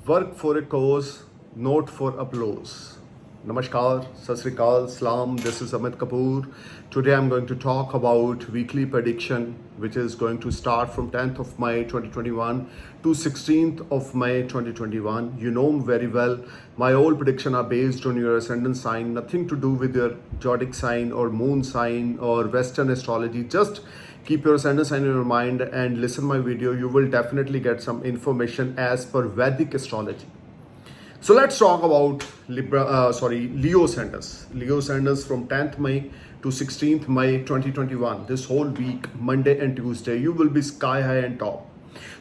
Work for a cause, not for applause. Namaskar, Sat Sri Akal, Salam. This is Amit Kapoor. Today I'm going to talk about weekly prediction, which is going to start from 10th of May 2021 to 16th of May 2021. You know very well, my all prediction are based on your ascendant sign, nothing to do with your zodiac sign or moon sign or Western astrology. Just keep your ascendant sign in your mind and listen my video. You will definitely get some information as per Vedic astrology. So let's talk about Leo Sanders. Leo Sanders from 10th May to 16th May 2021. This whole week, Monday and Tuesday, you will be sky high and top.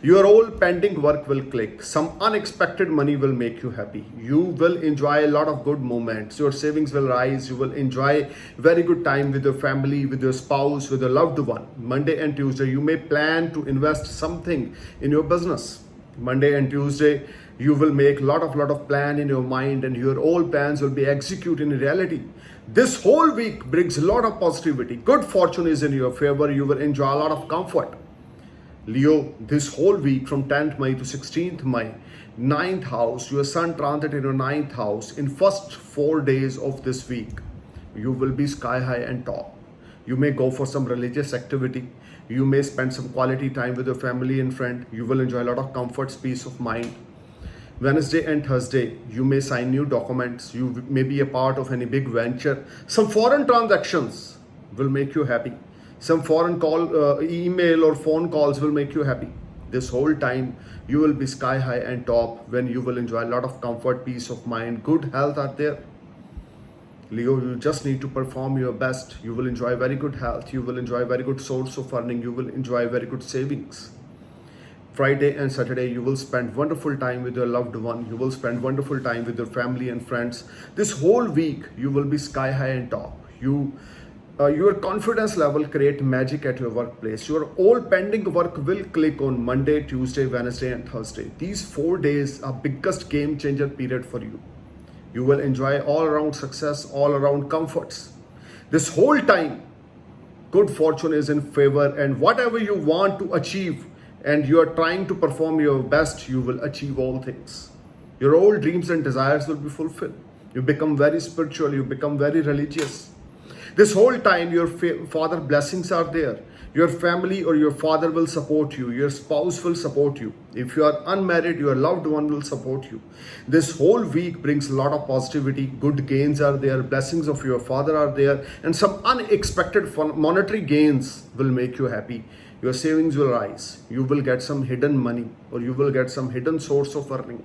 Your all pending work will click. Some unexpected money will make you happy. You will enjoy a lot of good moments. Your savings will rise. You will enjoy very good time with your family, with your spouse, with your loved one. Monday and Tuesday, you may plan to invest something in your business. Monday and Tuesday, you will make lot of plan in your mind, and your all plans will be executed in reality. This whole week brings a lot of positivity. Good fortune is in your favor. You will enjoy a lot of comfort. Leo, this whole week from 10th May to 16th May, 9th house, your sun transit in your 9th house. In first 4 days of this week, you will be sky high and top. You may go for some religious activity. You may spend some quality time with your family and friend. You will enjoy a lot of comforts, peace of mind. Wednesday and Thursday, you may sign new documents. You may be a part of any big venture. Some foreign transactions will make you happy. Some foreign email or phone calls will make you happy. This whole time, you will be sky high and top when you will enjoy a lot of comfort, peace of mind, good health are there. Leo, you just need to perform your best. You will enjoy very good health. You will enjoy very good source of earning. You will enjoy very good savings. Friday and Saturday, you will spend wonderful time with your loved one. You will spend wonderful time with your family and friends. This whole week, you will be sky high and top. Your confidence level create magic at your workplace. Your all pending work will click on Monday, Tuesday, Wednesday, and Thursday. These 4 days are biggest game changer period for you. You will enjoy all around success, all around comforts. This whole time, good fortune is in favor, and whatever you want to achieve and you are trying to perform your best, you will achieve all things. Your all dreams and desires will be fulfilled. You become very spiritual, you become very religious. This whole time, your father blessings are there. Your family or your father will support you. Your spouse will support you. If you are unmarried, your loved one will support you. This whole week brings a lot of positivity. Good gains are there. Blessings of your father are there. And some unexpected monetary gains will make you happy. Your savings will rise. You will get some hidden money, or you will get some hidden source of earning.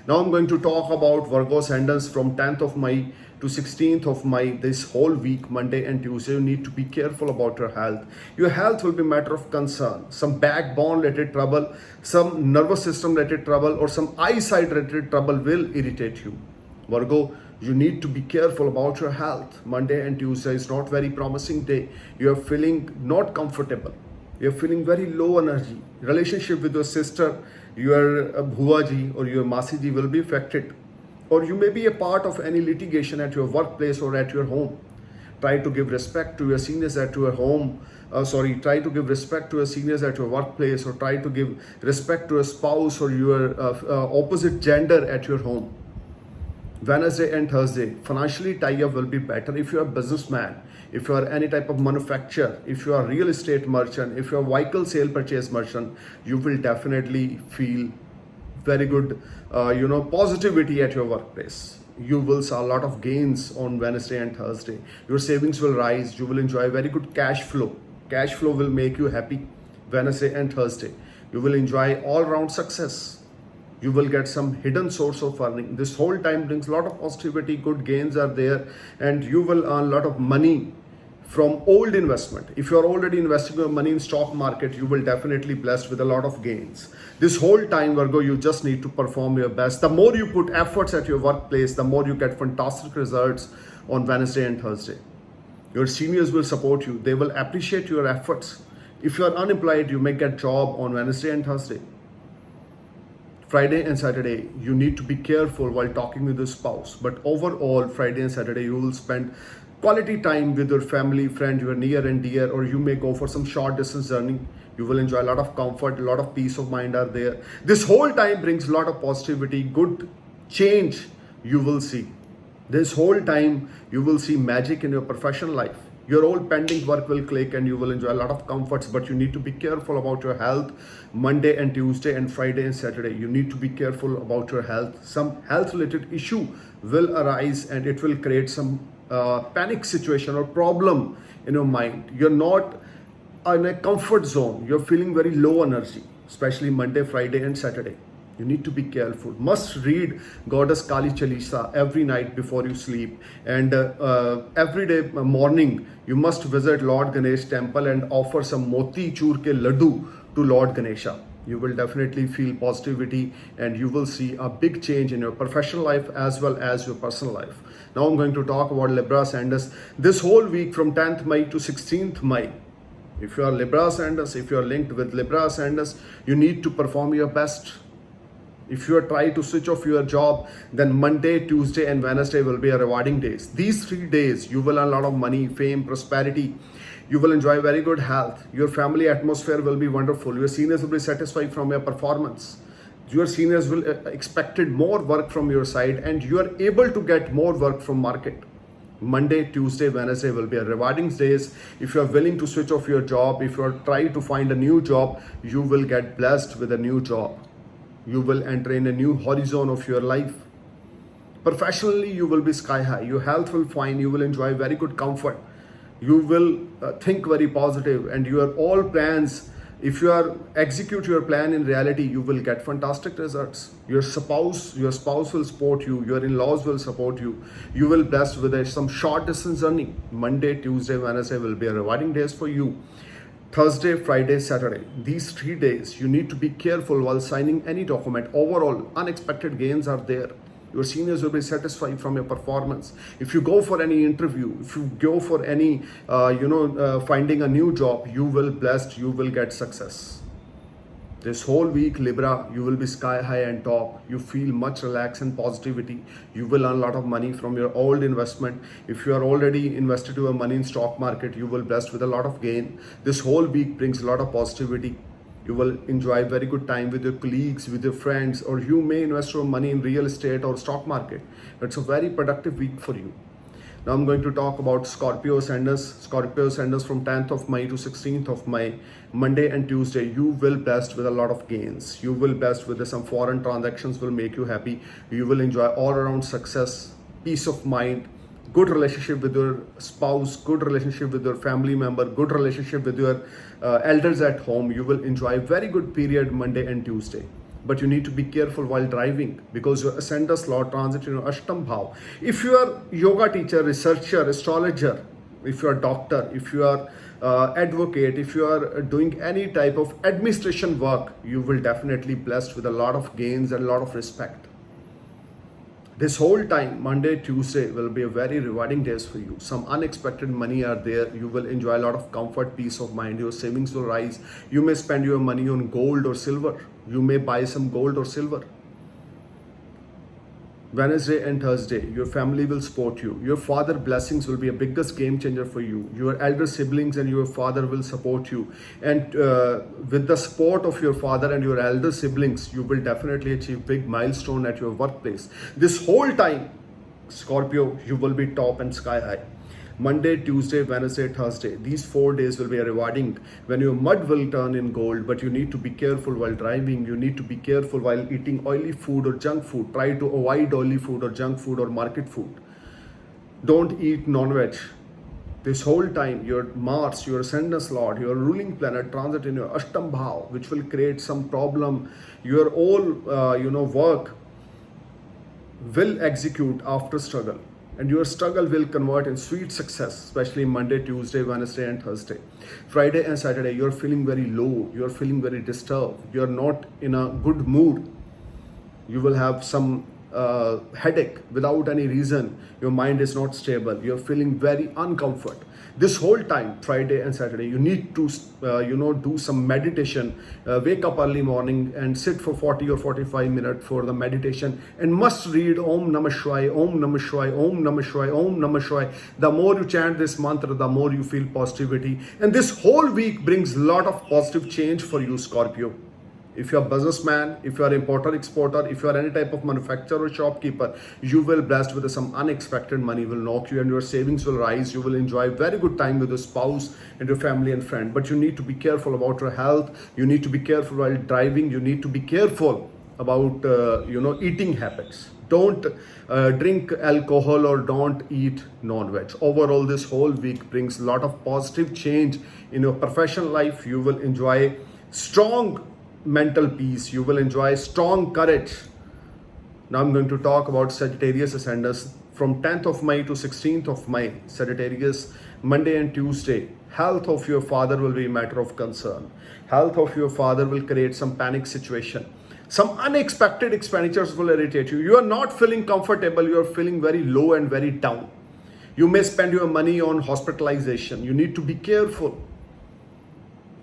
Now I'm going to talk about Virgo ascendants from 10th of May to 16th of May. This whole week, Monday and Tuesday, you need to be careful about your health. Your health will be a matter of concern. Some backbone related trouble, some nervous system related trouble, or some eyesight related trouble will irritate you. Virgo, you need to be careful about your health. Monday and Tuesday is not very promising day. You are feeling not comfortable. You're feeling very low energy. Relationship with your sister, your bhuaji or your masiji will be affected. Or you may be a part of any litigation at your workplace or at your home. Try to give respect to your seniors at your home. Try to give respect to your seniors at your workplace, or try to give respect to a spouse or your opposite gender at your home. Wednesday and Thursday, financially tie-up will be better. If you are a businessman, if you are any type of manufacturer, if you are a real estate merchant, if you are a vehicle sale purchase merchant, you will definitely feel very good, positivity at your workplace. You will see a lot of gains on Wednesday and Thursday. Your savings will rise. You will enjoy very good cash flow. Cash flow will make you happy Wednesday and Thursday. You will enjoy all-round success. You will get some hidden source of earning. This whole time brings a lot of positivity, good gains are there, and you will earn a lot of money from old investment. If you are already investing your money in stock market, you will definitely blessed with a lot of gains. This whole time, Virgo, you just need to perform your best. The more you put efforts at your workplace, the more you get fantastic results on Wednesday and Thursday. Your seniors will support you. They will appreciate your efforts. If you are unemployed, you may get job on Wednesday and Thursday. Friday and Saturday, you need to be careful while talking with your spouse. But overall, Friday and Saturday, you will spend quality time with your family, friend, your near and dear, or you may go for some short distance journey. You will enjoy a lot of comfort, a lot of peace of mind are there. This whole time brings a lot of positivity, good change you will see. This whole time you will see magic in your professional life. Your old pending work will click and you will enjoy a lot of comforts, but you need to be careful about your health. Monday and Tuesday and Friday and Saturday, you need to be careful about your health. Some health related issue will arise and it will create some panic situation or problem in your mind. You're not in a comfort zone. You're feeling very low energy, especially Monday, Friday and Saturday. You need to be careful. Must read Goddess Kali Chalisa every night before you sleep. And every day morning, you must visit Lord Ganesh temple and offer some moti chur ke laddu to Lord Ganesha. You will definitely feel positivity and you will see a big change in your professional life as well as your personal life. Now I'm going to talk about Libra Ascendants. This whole week from 10th May to 16th May, if you are Libra Ascendants, if you are linked with Libra Ascendants, you need to perform your best. If you are trying to switch off your job, then Monday, Tuesday and Wednesday will be a rewarding days. These 3 days, you will earn a lot of money, fame, prosperity. You will enjoy very good health. Your family atmosphere will be wonderful. Your seniors will be satisfied from your performance. Your seniors will expected more work from your side and you are able to get more work from market. Monday, Tuesday, Wednesday will be a rewarding days. If you are willing to switch off your job, if you are trying to find a new job, you will get blessed with a new job. You will enter in a new horizon of your life. Professionally, you will be sky high. Your health will fine. You will enjoy very good comfort. You will think very positive and your all plans, if you are execute your plan in reality, you will get fantastic results. Your spouse will support you. Your in-laws will support you. You will blessed with some short distance journey. Monday, Tuesday, Wednesday will be a rewarding days for you. Thursday, Friday, Saturday. These 3 days, you need to be careful while signing any document. Overall, unexpected gains are there. Your seniors will be satisfied from your performance. If you go for any interview, if you go for any, finding a new job, you will blessed, you will get success. This whole week, Libra, you will be sky high and top. You feel much relax and positivity. You will earn a lot of money from your old investment. If you are already invested your money in stock market, you will blessed with a lot of gain. This whole week brings a lot of positivity. You will enjoy very good time with your colleagues, with your friends, or you may invest your money in real estate or stock market. It's a very productive week for you. Now I'm going to talk about Scorpio Ascendants. Scorpio Ascendants from 10th of May to 16th of May, Monday and Tuesday, you will blessed with a lot of gains. You will blessed with some foreign transactions will make you happy. You will enjoy all around success, peace of mind, good relationship with your spouse, good relationship with your family member, good relationship with your elders at home. You will enjoy very good period Monday and Tuesday. But you need to be careful while driving because your ascendant Lord transit in your Ashtam Bhav. If you are yoga teacher, researcher, astrologer, if you are doctor, if you are advocate, if you are doing any type of administration work, you will definitely blessed with a lot of gains and a lot of respect. This whole time, Monday, Tuesday will be a very rewarding days for you. Some unexpected money are there. You will enjoy a lot of comfort, peace of mind. Your savings will rise. You may spend your money on gold or silver. You may buy some gold or silver. Wednesday and Thursday, your family will support you. Your father blessings will be a biggest game changer for you. Your elder siblings and your father will support you. And with the support of your father and your elder siblings, you will definitely achieve big milestone at your workplace. This whole time, Scorpio, you will be top and sky high. Monday, Tuesday, Wednesday, Thursday. These 4 days will be rewarding when your mud will turn in gold, but you need to be careful while driving. You need to be careful while eating oily food or junk food. Try to avoid oily food or junk food or market food. Don't eat non-veg. This whole time, your Mars, your ascendant Lord, your ruling planet transit in your Ashtam Bhav, which will create some problem. Your all, work will execute after struggle. And your struggle will convert in sweet success, especially Monday, Tuesday, Wednesday, and Thursday. Friday and Saturday, you're feeling very low. You're feeling very disturbed. You're not in a good mood. You will have some headache without any reason. Your mind is not stable. You're feeling very uncomfort. This whole time, Friday and Saturday, you need to do some meditation. Wake up early morning and sit for 40 or 45 minutes for the meditation, and must read Om Namah Shivaya, Om Namah Shivaya, Om Namah Shivaya, Om Namah Shivaya. The more you chant this mantra, the more you feel positivity, and this whole week brings a lot of positive change for you, Scorpio. If you're a businessman, if you're an importer, exporter, if you're any type of manufacturer or shopkeeper, you will blessed with some unexpected money will knock you, and your savings will rise. You will enjoy very good time with your spouse and your family and friend. But you need to be careful about your health. You need to be careful while driving. You need to be careful about eating habits. Don't drink alcohol or don't eat non-veg. Overall, this whole week brings a lot of positive change in your professional life. You will enjoy strong mental peace. You will enjoy strong courage. Now I'm going to talk about Sagittarius ascendants from 10th of May to 16th of May. Sagittarius, Monday and Tuesday. Health of your father will be a matter of concern. Health of your father will create some panic situation. Some unexpected expenditures will irritate you. You are not feeling comfortable. You are feeling very low and very down. You may spend your money on hospitalization. You need to be careful.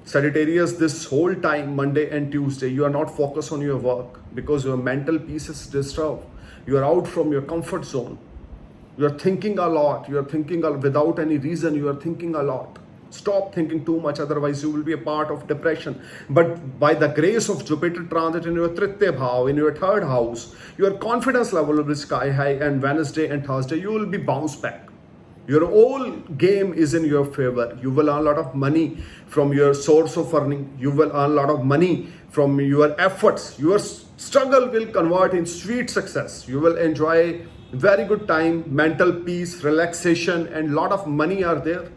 Sagittarius, this whole time, Monday and Tuesday, you are not focused on your work because your mental peace is disturbed. You are out from your comfort zone. You are thinking a lot. You are thinking without any reason. You are thinking a lot. Stop thinking too much, otherwise you will be a part of depression. But by the grace of Jupiter transit in your Tritya Bhav, in your third house, your confidence level will be sky high, and Wednesday and Thursday you will be bounced back. Your whole game is in your favor. You will earn a lot of money from your source of earning. You will earn a lot of money from your efforts. Your struggle will convert in sweet success. You will enjoy very good time, mental peace, relaxation, and lot of money are there.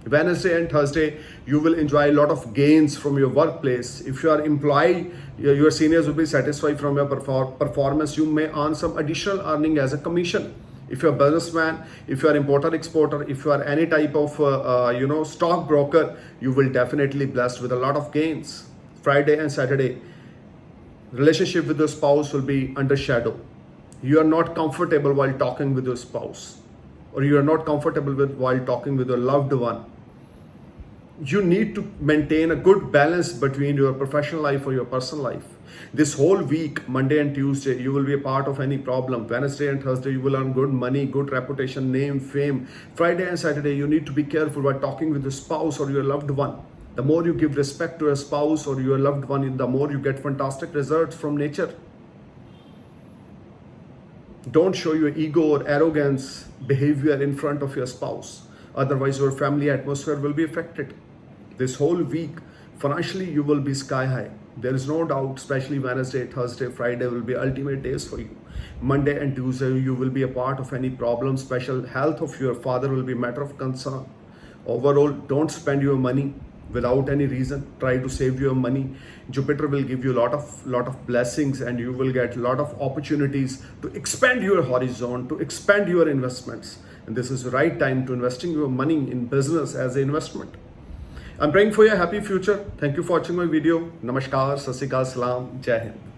Wednesday and Thursday, you will enjoy a lot of gains from your workplace. If you are employee, your seniors will be satisfied from your performance. You may earn some additional earning as a commission. If you're a businessman, if you're an importer, exporter, if you are any type of stock broker, you will definitely blessed with a lot of gains. Friday and Saturday, relationship with your spouse will be under shadow. You are not comfortable while talking with your spouse, or you are not comfortable while talking with your loved one. You need to maintain a good balance between your professional life or your personal life. This whole week, Monday and Tuesday, you will be a part of any problem. Wednesday and Thursday, you will earn good money, good reputation, name, fame. Friday and Saturday, you need to be careful while talking with your spouse or your loved one. The more you give respect to your spouse or your loved one, the more you get fantastic results from nature. Don't show your ego or arrogance behavior in front of your spouse. Otherwise, your family atmosphere will be affected. This whole week, financially, you will be sky high. There is no doubt, especially Wednesday, Thursday, Friday will be ultimate days for you. Monday and Tuesday, you will be a part of any problem. Special health of your father will be a matter of concern. Overall, don't spend your money without any reason. Try to save your money. Jupiter will give you a lot of blessings, and you will get a lot of opportunities to expand your horizon, to expand your investments. And this is the right time to investing your money in business as an investment. I'm praying for your happy future. Thank you for watching my video. Namaskar, Sat Sri Akal, Salam, Jai Hind.